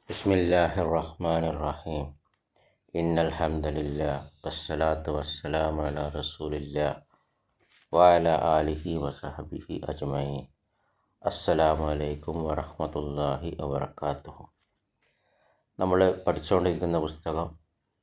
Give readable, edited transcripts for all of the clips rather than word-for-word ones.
ബിസ്മില്ലാഹിർ-റഹ്മാനിർ-റഹീം. ഇന്നൽഹംദുലില്ലാഹ് വസ്സലാത്തു വസ്സലാമു അലാ റസൂലില്ലാഹ് വഅലാ ആലിഹി വസഹ്ബിഹി അജ്മഈൻ. അസ്സലാമു അലൈക്കും വറഹ്മത്തുള്ളാഹി വബറകാതുഹു. നമ്മൾ പഠിച്ചുകൊണ്ടിരിക്കുന്ന പുസ്തകം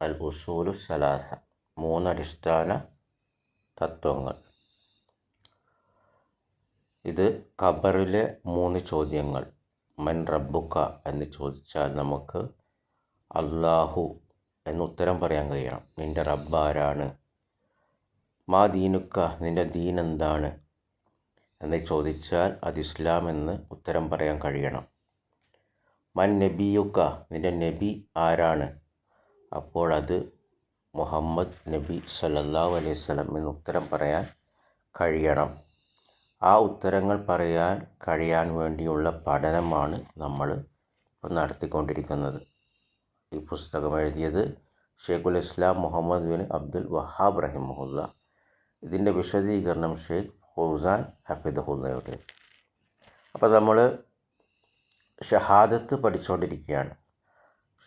അൽ ഉസൂലുസ് സലാസ, മൂന്നടിസ്ഥാന തത്വങ്ങൾ. ഇത് ഖബറിലെ 3 ചോദ്യങ്ങൾ. മൻ റബ്ബുക എന്ന് ചോദിച്ചാൽ നമുക്ക് അല്ലാഹു എന്ന് ഉത്തരം പറയാൻ കഴിയണം. നിൻ്റെ റബ്ബ് ആരാണ്? മാ ദീനുക്ക, നിൻ്റെ ദീൻ എന്താണ് എന്ന് ചോദിച്ചാൽ അത് ഇസ്ലാം എന്ന് ഉത്തരം പറയാൻ കഴിയണം. മൻ നബിയുക്ക, നിൻ്റെ നബി ആരാണ്? അപ്പോൾ അത് മുഹമ്മദ് നബി സല്ലല്ലാഹു അലൈഹി വസല്ലം എന്ന് ഉത്തരം പറയാൻ കഴിയണം. ആ ഉത്തരങ്ങൾ പറയാൻ കഴിയാൻ വേണ്ടിയുള്ള പഠനമാണ് നമ്മൾ ഇപ്പോൾ നടത്തിക്കൊണ്ടിരിക്കുന്നത്. ഈ പുസ്തകം എഴുതിയത് ഷെയ്ഖുൽ ഇസ്ലാം മുഹമ്മദ് ബിൻ അബ്ദുൽ വഹാബ് റഹിമഹുല്ല. ഇതിൻ്റെ വിശദീകരണം ഷെയ്ഖ് ഫൗസാൻ ഹഫിദഹുല്ലയുടെ. അപ്പോൾ നമ്മൾ ഷഹാദത്ത് പഠിച്ചുകൊണ്ടിരിക്കുകയാണ്.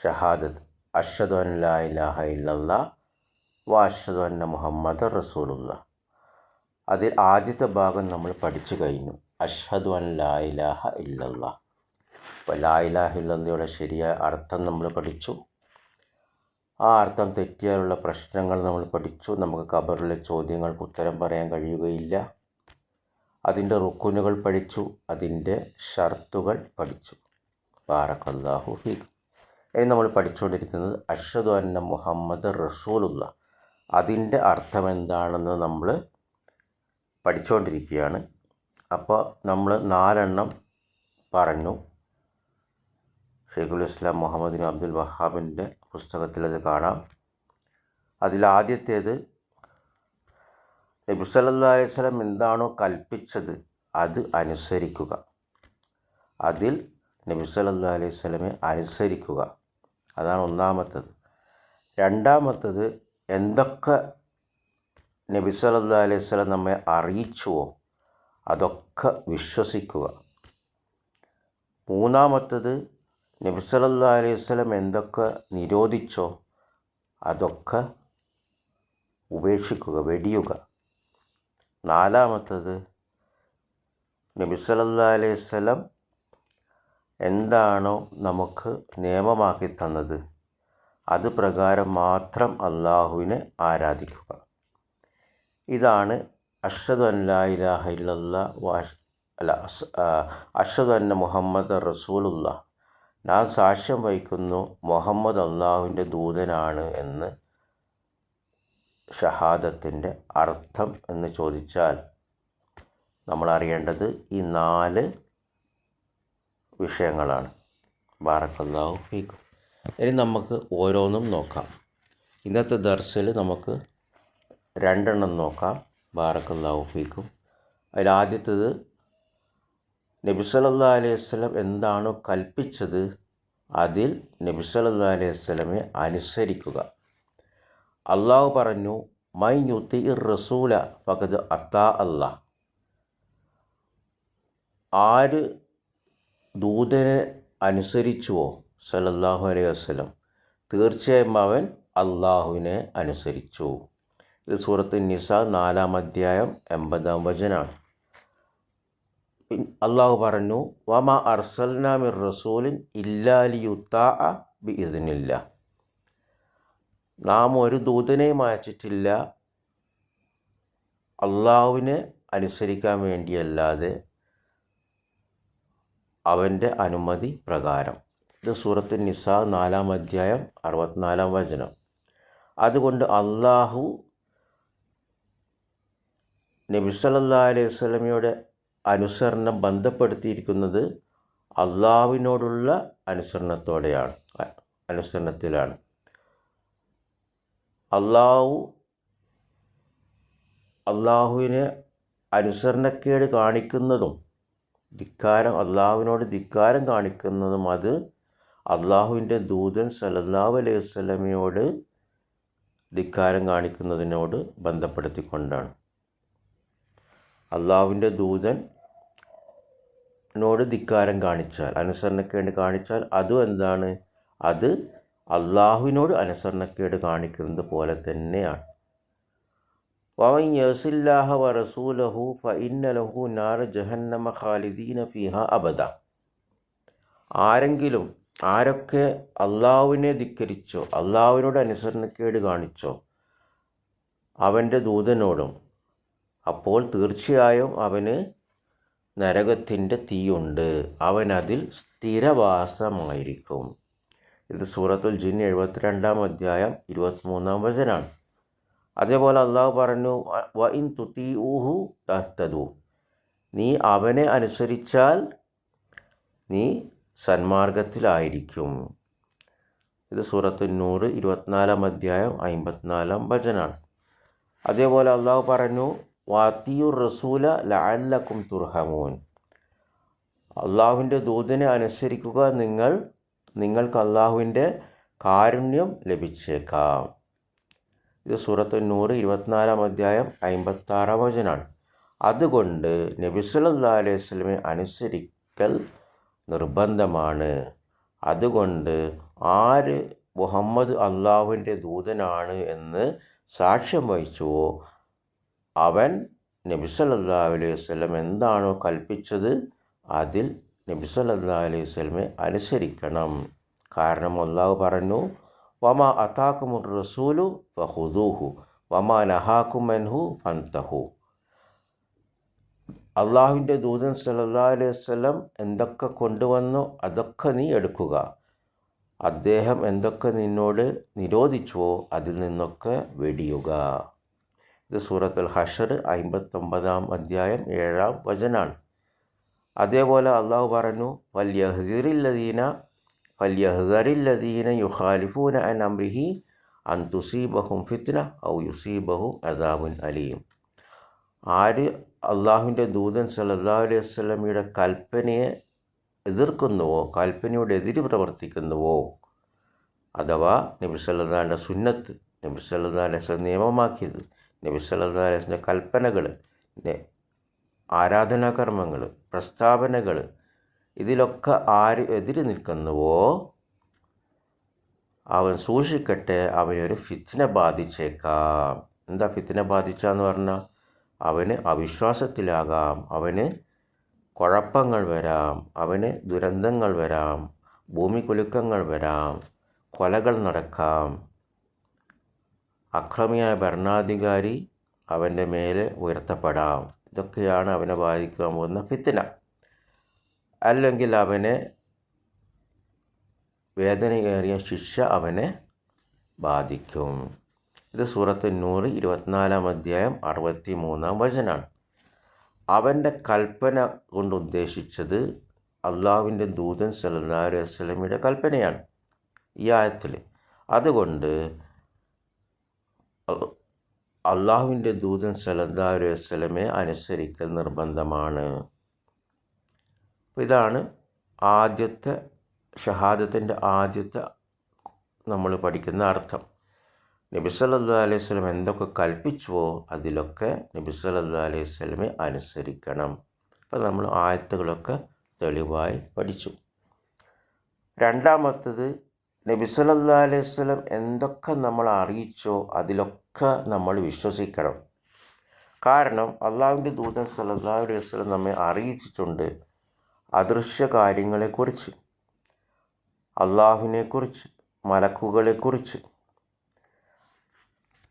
ഷഹാദത്ത്, അഷ്ഹദു അൻ ലാ ഇലാഹ ഇല്ലല്ലാഹ് വ അഷ്ഹദു അന്ന മുഹമ്മദ് റസൂലുള്ളാഹ്. അതിൽ ആദ്യത്തെ ഭാഗം നമ്മൾ പഠിച്ചു കഴിഞ്ഞു. അഷ്ഹദു അൻ ലാ ഇലാഹ ഇല്ലല്ലാഹ്. അപ്പോൾ ലാ ഇലാഹ ഇല്ലല്ലയുടെ ശരിയായ അർത്ഥം നമ്മൾ പഠിച്ചു. ആ അർത്ഥം തെറ്റിയാലുള്ള പ്രശ്നങ്ങൾ നമ്മൾ പഠിച്ചു. നമുക്ക് ഖബറിലെ ചോദ്യങ്ങൾക്ക് ഉത്തരം പറയാൻ കഴിയുകയില്ല. അതിൻ്റെ റുക്കുനുകൾ പഠിച്ചു, അതിൻ്റെ ഷർത്തുകൾ പഠിച്ചു. ബാറക്കല്ലാഹു ഫീക്കും. ഇനി നമ്മൾ പഠിച്ചുകൊണ്ടിരിക്കുന്നത് അഷ്ഹദു അന്ന മുഹമ്മദ് റസൂലുള്ളാഹ്. അതിൻ്റെ അർത്ഥം എന്താണെന്ന് നമ്മൾ പഠിച്ചുകൊണ്ടിരിക്കുകയാണ്. അപ്പോൾ നമ്മൾ 4 പറഞ്ഞു. ഷെയ്ഖുൽ ഇസ്ലാം മുഹമ്മദ് ബിൻ അബ്ദുൽ വഹാബിൻ്റെ പുസ്തകത്തിൽ അത് കാണാം. അതിലാദ്യത്തേത് നബി സല്ലല്ലാഹു അലൈഹി വസല്ലം എന്താണോ കൽപ്പിച്ചത് അത് അനുസരിക്കുക. അതിൽ നബി സല്ലല്ലാഹു അലൈഹി വസല്ലമെ അനുസരിക്കുക. അതാണ് ഒന്നാമത്തത്. രണ്ടാമത്തത്, എന്തൊക്കെ നബി സല്ലല്ലാഹു അലൈഹി വസല്ലം നമ്മെ അറിയിച്ചുവോ അതൊക്കെ വിശ്വസിക്കുക. മൂന്നാമത്തത്, നബി സല്ലല്ലാഹു അലൈഹി വസല്ലം എന്തൊക്കെ നിരോധിച്ചോ അതൊക്കെ ഉപേക്ഷിക്കുക, വെടിയുക. നാലാമത്തത്, നബി സല്ലല്ലാഹു അലൈഹി വസല്ലം എന്താണോ നമുക്ക് നിയമമാക്കി തന്നത് അത് പ്രകാരം മാത്രം അള്ളാഹുവിനെ ആരാധിക്കുക. ഇതാണ് അഷ്ഹദു അൻ ലാ ഇലാഹ ഇല്ലല്ലാഹ് അഷ്ഹദു അന്ന മുഹമ്മദ് റസൂലുള്ളാഹ്. ഞാൻ സാക്ഷ്യം വഹിക്കുന്നു മുഹമ്മദ് അള്ളാഹുവിൻ്റെ ദൂതനാണ് എന്ന് ഷഹാദത്തിൻ്റെ അർത്ഥം എന്ന് ചോദിച്ചാൽ നമ്മൾ അറിയേണ്ടത് ഈ 4 വിഷയങ്ങളാണ്. ബാറക്കല്ലാഹു ഫീക്കും. ഇനി നമുക്ക് ഓരോന്നും നോക്കാം. ഇന്നത്തെ ദർസിൽ നമുക്ക് 2 നോക്കാം. ബാറക്കല്ലാഹു ഫീക്കും. അതിലാദ്യത്തേത്, നബി സല്ലല്ലാഹു അലൈഹി വസല്ലം എന്താണോ കൽപ്പിച്ചത് അതിൽ നബി സല്ലല്ലാഹു അലൈഹി വസല്ലമെ അനുസരിക്കുക. അള്ളാഹു പറഞ്ഞു, മൻ യുതിഇർ റസൂല ഫഖദ് അതാ അല്ലാഹ്. ആര് ദൂതനെ അനുസരിച്ചുവോ സല്ലല്ലാഹു അലൈഹി വസല്ലം തീർച്ചയായും അവൻ അള്ളാഹുവിനെ അനുസരിച്ചു. ഇത് സൂറത്ത് നിസാ 4-ാം അധ്യായം 80-ാം വചനമാണ്. അള്ളാഹു പറഞ്ഞു, വമാ അർസൽനാ മിർ റസൂലിൻ ഇല്ലാ ലിയുത്താഅ ബിഇദ്നില്ലാഹ്. നാം ഒരു ദൂതനെയും അയച്ചിട്ടില്ല അള്ളാഹുവിനെ അനുസരിക്കാൻ വേണ്ടിയല്ലാതെ അവൻ്റെ അനുമതി പ്രകാരം. ഇത് സൂറത്ത് നിസാ 4-ാം അധ്യായം 64-ാം വചനം. അതുകൊണ്ട് അള്ളാഹു നബി സല്ലല്ലാഹു അലൈഹി വസല്ലമയുടെ അനുസരണം ബന്ധപ്പെടുത്തിയിരിക്കുന്നത് അള്ളാഹുവിനോടുള്ള അനുസരണത്തിലാണ്. അള്ളാഹുവിനെ അനുസരണക്കേട് കാണിക്കുന്നതും അള്ളാഹുവിനോട് ധിക്കാരം കാണിക്കുന്നതും അത് അള്ളാഹുവിൻ്റെ ദൂതൻ സല്ലല്ലാഹു അലൈഹി വസല്ലമയോട് ധിക്കാരം കാണിക്കുന്നതിനോട് ബന്ധപ്പെടുത്തിക്കൊണ്ടാണ്. അള്ളാഹുവിൻ്റെ ദൂതൻ നോട് ധിക്കാരം കാണിച്ചാൽ, അനുസരണക്കേട് കാണിച്ചാൽ അതും എന്താണ്? അത് അള്ളാഹുവിനോട് അനുസരണക്കേട് കാണിക്കുന്നത് പോലെ തന്നെയാണ്. വമൻ യസില്ലാഹ വറസൂലഹു ഫഇന്ന ലഹു നാര ജഹന്നമ ഖാലിദീന ഫീഹാ അബദ. ആരൊക്കെ അള്ളാഹുവിനെ ധിക്കരിച്ചോ, അള്ളാഹുവിനോട് അനുസരണക്കേട് കാണിച്ചോ അവൻ്റെ ദൂതനോടും, അപ്പോൾ തീർച്ചയായും അവന് നരകത്തിൻ്റെ തീയുണ്ട്, അവനതിൽ സ്ഥിരവാസമായിരിക്കും. ഇത് സൂറത്തുൽ ജിൻ 72-ാം അധ്യായം 23-ാം വചനാണ്. അതേപോലെ അള്ളാഹു പറഞ്ഞു, വ ഇൻ തുതീഊഹു തഹ്തദൂ. നീ അവനെ അനുസരിച്ചാൽ നീ സന്മാർഗത്തിലായിരിക്കും. ഇത് സൂറത്തുൻ നൂർ 24-ാം അധ്യായം 54-ാം വചനാണ്. അതേപോലെ അള്ളാഹു പറഞ്ഞു, വാത്തിയുർ റസൂല ലഅല്ലക്കും തുർഹമൂൻ. അള്ളാഹുവിൻ്റെ ദൂതനെ അനുസരിക്കുക, നിങ്ങൾക്ക് അള്ളാഹുവിൻ്റെ കാരുണ്യം ലഭിച്ചേക്കാം. ഇത് സൂറത്തുൻ നൂർ 24-ാം അധ്യായം 56-ാം വചനാണ്. അതുകൊണ്ട് നബി സല്ലല്ലാഹു അലൈഹി വസല്ലമയെ അനുസരിക്കൽ നിർബന്ധമാണ്. അതുകൊണ്ട് ആര് മുഹമ്മദ് അള്ളാഹുവിൻ്റെ ദൂതനാണ് എന്ന് സാക്ഷ്യം വഹിച്ചുവോ അവൻ നബി സല്ലല്ലാഹു അലൈഹി വസല്ലം എന്താണോ കൽപ്പിച്ചത് അതിൽ നബി സല്ലല്ലാഹു അലൈഹി വസല്ലമയെ അനുസരിക്കണം. കാരണം അള്ളാഹു പറഞ്ഞു, വമാ അതാകുമുർ റസൂലു ഫഖുദൂഹു വമാ നഹാകും അൻഹു ഫൻതഹു. അള്ളാഹുവിൻ്റെ ദൂതൻ സല്ലല്ലാഹു അലൈഹി വസല്ലം എന്തൊക്കെ കൊണ്ടുവന്നോ അതൊക്കെ നീ എടുക്കുക. അദ്ദേഹം എന്തൊക്കെ നിന്നോട് നിരോധിച്ചുവോ അതിൽ നിന്നൊക്കെ വെടിയുക. ഇത് സൂറത്തുൽ ഹഷർ 59-ാം അധ്യായം 7-ാം വചനാണ്. അതേപോലെ അള്ളാഹു പറഞ്ഞു, ഫല്യഹ്ദറില്ലദീന യുഖാലിഫൂന അൻ അംരിഹി അൻ തുസീബഹും ഫിത്ന ഔ യുസീബഹും അദാബുൻ അലീം. ആര് അള്ളാഹുവിൻ്റെ ദൂതൻ സല്ലല്ലാഹു അലൈഹി വസല്ലമയുടെ കൽപ്പനയെ എതിർക്കുന്നുവോ, കൽപ്പനയോട് എതിര് പ്രവർത്തിക്കുന്നുവോ, അഥവാ നബി സല്ലല്ലാഹു അലൈഹി വസല്ലം സുന്നത്ത്, നബി സല്ലല്ലാഹു അലൈഹി വസല്ലം നിയമമാക്കിയത്, നബി സല്ലല്ലാഹു അലൈഹി വസല്ലം കൽപ്പനകൾ, ആരാധനാകർമ്മങ്ങൾ, പ്രസ്താവനകൾ, ഇതിലൊക്കെ ആര് എതിര് നിൽക്കുന്നുവോ അവൻ സൂക്ഷിക്കട്ടെ, അവനൊരു ഫിത്ന ബാധിച്ചേക്കാം. എന്താ ഫിത്ന ബാധിച്ചാന്ന് പറഞ്ഞാൽ അവന് അവിശ്വാസത്തിലാകാം, അവന് കുഴപ്പങ്ങൾ വരാം, അവന് ദുരന്തങ്ങൾ വരാം, ഭൂമികുലുക്കങ്ങൾ വരാം, കൊലകൾ നടക്കാം, അക്രമിയായ ഭരണാധികാരി അവൻ്റെ മേലെ ഉയർത്തപ്പെടാം. ഇതൊക്കെയാണ് അവനെ ബാധിക്കാൻ പോകുന്ന ഫിത്ന. അല്ലെങ്കിൽ അവനെ വേദനയേറിയ ശിക്ഷ അവനെ ബാധിക്കും. ഇത് സൂറത്തുൻ നൂർ 24-ാം അധ്യായം 63-ാം വചനാണ്. അവൻ്റെ കൽപ്പന കൊണ്ട് ഉദ്ദേശിച്ചത് അള്ളാഹുവിൻ്റെ ദൂതൻ സല്ലല്ലാഹു അലൈഹി വസല്ലമയുടെ കൽപ്പനയാണ് ഈ ആയത്തിൽ. അതുകൊണ്ട് അള്ളാഹുവിൻ്റെ ദൂതൻ സല്ലല്ലാഹു അലൈഹി വസല്ലമയെ അനുസരിക്കൽ നിർബന്ധമാണ്. ഇതാണ് ആദ്യത്തെ ഷഹാദത്തിൻ്റെ ആദ്യത്തെ നമ്മൾ പഠിക്കുന്ന അർത്ഥം. നബി സല്ലല്ലാഹു അലൈഹി വസല്ലം എന്തൊക്കെ കൽപ്പിച്ചുവോ അതിലൊക്കെ നബി സല്ലല്ലാഹു അലൈഹി വസല്ലമയെ അനുസരിക്കണം. അപ്പോൾ നമ്മൾ ആയത്തുകളൊക്കെ തെളിവായി പഠിച്ചു. രണ്ടാമത്തത്, നബി സല്ലല്ലാഹു അലൈഹി വസല്ലം എന്തൊക്കെ നമ്മൾ അറിയിച്ചോ അതിലൊക്കെ നമ്മൾ വിശ്വസിക്കണം. കാരണം അള്ളാഹുവിൻ്റെ ദൂതൻ സല്ലല്ലാഹു അലൈഹി വസല്ലം നമ്മെ അറിയിച്ചിട്ടുണ്ട് അദൃശ്യ കാര്യങ്ങളെക്കുറിച്ച്, അള്ളാഹുവിനെക്കുറിച്ച്, മലക്കുകളെക്കുറിച്ച്.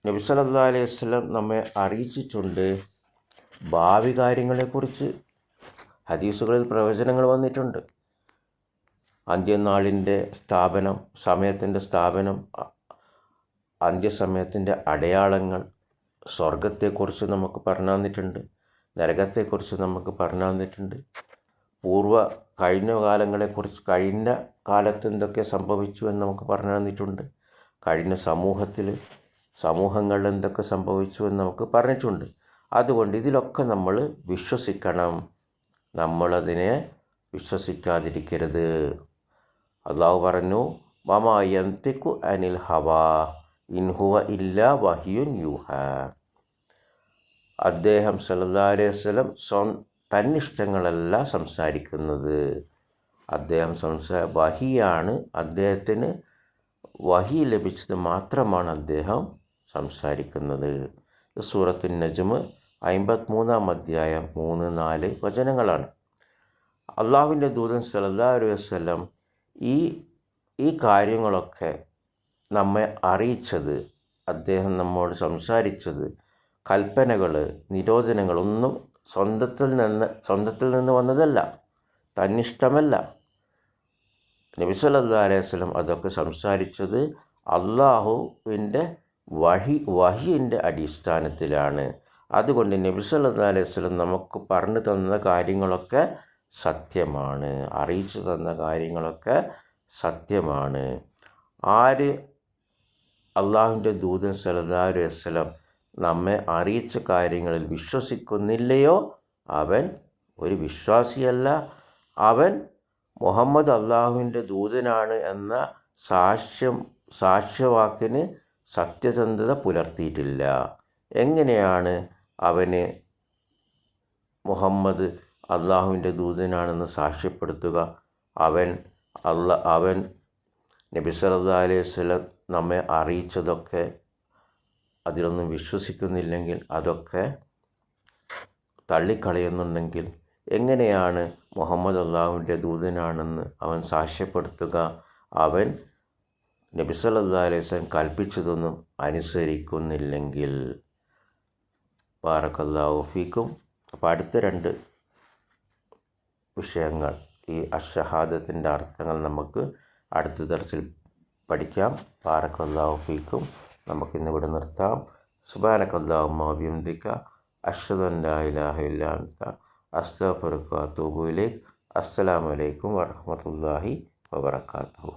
നബി സല്ലല്ലാഹു അലൈഹി വസല്ലം നമ്മെ അറിയിച്ചിട്ടുണ്ട് ഭാവി കാര്യങ്ങളെക്കുറിച്ച്. ഹദീസുകളിൽ പ്രവചനങ്ങൾ വന്നിട്ടുണ്ട്. അന്ത്യനാളിൻ്റെ സ്ഥാപനം, സമയത്തിൻ്റെ സ്ഥാപനം, അന്ത്യസമയത്തിൻ്റെ അടയാളങ്ങൾ, സ്വർഗത്തെക്കുറിച്ച് നമുക്ക് പറഞ്ഞു തന്നിട്ടുണ്ട്, നരകത്തെക്കുറിച്ച് നമുക്ക് പറഞ്ഞു തന്നിട്ടുണ്ട്, കഴിഞ്ഞ കാലങ്ങളെക്കുറിച്ച്, കഴിഞ്ഞ കാലത്ത് എന്തൊക്കെ സംഭവിച്ചു എന്ന് നമുക്ക് പറഞ്ഞു തന്നിട്ടുണ്ട്, കഴിഞ്ഞ സമൂഹങ്ങളിൽ എന്തൊക്കെ സംഭവിച്ചു എന്ന് നമുക്ക് പറഞ്ഞിട്ടുണ്ട്. അതുകൊണ്ട് ഇതിലൊക്കെ നമ്മൾ വിശ്വസിക്കണം, നമ്മളതിനെ വിശ്വസിക്കാതിരിക്കരുത്. അള്ളാഹു പറഞ്ഞു, വമാ യന്തിഖു അനിൽ ഹവാ ഇൻ ഹുവ ഇല്ലാ വഹ്യുൻ യൂഹാ. അദ്ദേഹം സല്ലല്ലാഹു അലൈഹി വസല്ലം തന്നിഷ്ടങ്ങളല്ല സംസാരിക്കുന്നത്. അദ്ദേഹം വഹിയാണ്, അദ്ദേഹത്തിന് വഹി ലഭിച്ചത് മാത്രമാണ് അദ്ദേഹം സംസാരിക്കുന്നത്. സൂറത്തുൻ നജ്മ് 53-ാം അധ്യായം 3-4 വചനങ്ങളാണ്. അള്ളാഹുവിൻ്റെ ദൂതൻ സല്ലല്ലാഹു അലൈഹി വസല്ലം ഈ കാര്യങ്ങളൊക്കെ നമ്മെ അറിയിച്ചത്, അദ്ദേഹം നമ്മോട് സംസാരിച്ചത്, കൽപ്പനകൾ, നിരോധനങ്ങളൊന്നും സ്വന്തത്തിൽ നിന്ന് വന്നതല്ല, തന്നിഷ്ടമല്ല. നബി സല്ലല്ലാഹു അലൈഹി വസല്ലം അതൊക്കെ സംസാരിച്ചത് അള്ളാഹുവിൻ്റെ വഹിയിൻ്റെ അടിസ്ഥാനത്തിലാണ്. അതുകൊണ്ട് നബി സല്ലല്ലാഹു അലൈഹി വസല്ലം നമുക്ക് പറഞ്ഞു തന്ന കാര്യങ്ങളൊക്കെ സത്യമാണ്, അറിയിച്ചു തന്ന കാര്യങ്ങളൊക്കെ സത്യമാണ്. ആര് അള്ളാഹുവിൻ്റെ ദൂതൻ സല്ലല്ലാഹു അലൈഹി വസല്ലം നമ്മെ അറിയിച്ച കാര്യങ്ങളിൽ വിശ്വസിക്കുന്നില്ലയോ അവൻ ഒരു വിശ്വാസിയല്ല. അവൻ മുഹമ്മദ് അള്ളാഹുവിൻ്റെ ദൂതനാണ് എന്ന സാക്ഷ്യവാക്കിന് സത്യസന്ധത പുലർത്തിയിട്ടില്ല. എങ്ങനെയാണ് അവന് മുഹമ്മദ് അള്ളാഹുവിൻ്റെ ദൂതനാണെന്ന് സാക്ഷ്യപ്പെടുത്തുക? അവൻ നബി സല്ലല്ലാഹു അലൈഹി വസല്ലം നമ്മെ അറിയിച്ചതൊക്കെ അതിലൊന്നും വിശ്വസിക്കുന്നില്ലെങ്കിൽ, അതൊക്കെ തള്ളിക്കളയുന്നുണ്ടെങ്കിൽ എങ്ങനെയാണ് മുഹമ്മദ് അള്ളാഹുവിൻ്റെ ദൂതനാണെന്ന് അവൻ സാക്ഷ്യപ്പെടുത്തുക? അവൻ നബി സല്ലല്ലാഹു അലൈഹി വസല്ലം കൽപ്പിച്ചതൊന്നും അനുസരിക്കുന്നില്ലെങ്കിൽ. ബാറക്കല്ലാഹു ഫീക്കും. അപ്പോൾ അടുത്ത 2 വിഷയങ്ങൾ, ഈ അഷ്ഹഹാദത്തിൻ്റെ അർത്ഥങ്ങൾ നമുക്ക് അടുത്ത ദർസിൽ പഠിക്കാം. ബാറക്കല്ലാഹു ഫീക്കും. നമുക്കിന്നിവിടെ നിർത്താം. സുബ്ഹാനകല്ലാഹുമ്മ വബിഹംദിക അഷ്ഹദു അൻ ലാ ഇലാഹ ഇല്ലാ അൻത അസ്തഗ്ഫിറുക വഅതൂബു ഇലൈക്. അസ്സലാമു അലൈക്കും വറഹ്മത്തുള്ളാഹി വബറകാതുഹു.